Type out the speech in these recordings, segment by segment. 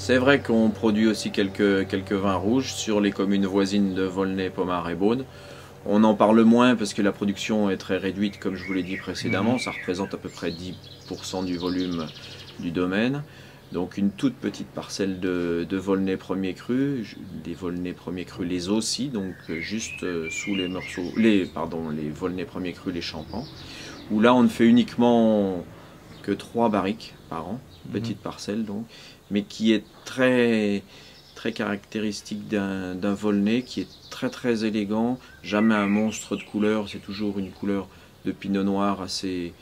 C'est vrai qu'on produit aussi quelques vins rouges sur les communes voisines de Volnay, Pommard et Beaune. On en parle moins parce que la production est très réduite, comme je vous l'ai dit précédemment. Ça représente à peu près 10% du volume du domaine. Donc une toute petite parcelle de Volnay premier cru, des Volnay premier cru les aussi, donc juste sous les morceaux, les Volnay premier cru, les champans, où là on ne fait uniquement que 3 barriques par an, petite parcelle donc, mais qui est très caractéristique d'un Volnay, qui est très élégant, jamais un monstre de couleur, c'est toujours une couleur de pinot noir assez,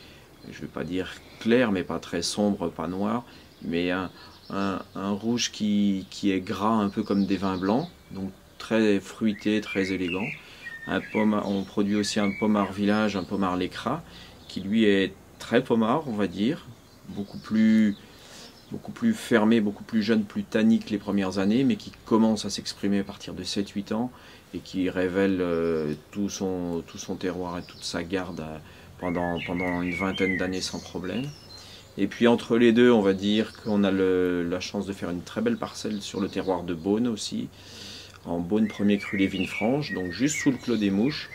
je ne vais pas dire clair, mais pas très sombre, pas noir, mais un rouge qui est gras, un peu comme des vins blancs, donc très fruité, très élégant. On produit aussi un pommard village, un pommard l'écrat, qui lui est très pommard, on va dire, beaucoup plus fermé, beaucoup plus jeune, plus tannique les premières années, mais qui commence à s'exprimer à partir de 7-8 ans et qui révèle tout son terroir et toute sa garde pendant une vingtaine d'années sans problème. Et puis entre les deux, on va dire qu'on a la chance de faire une très belle parcelle sur le terroir de Beaune aussi, en Beaune premier cru les Vignes Franches, donc juste sous le Clos des Mouches.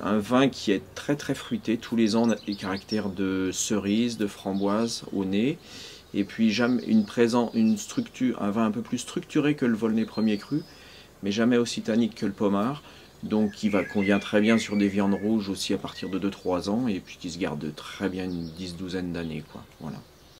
Un vin qui est très fruité, tous les ans on a des caractères de cerise, de framboise au nez, et puis jamais une structure, un vin un peu plus structuré que le Volnay premier cru, mais jamais aussi tannique que le pommard, donc qui convient très bien sur des viandes rouges aussi à partir de 2-3 ans, et puis qui se garde très bien une 10-12aine d'années, quoi. Voilà.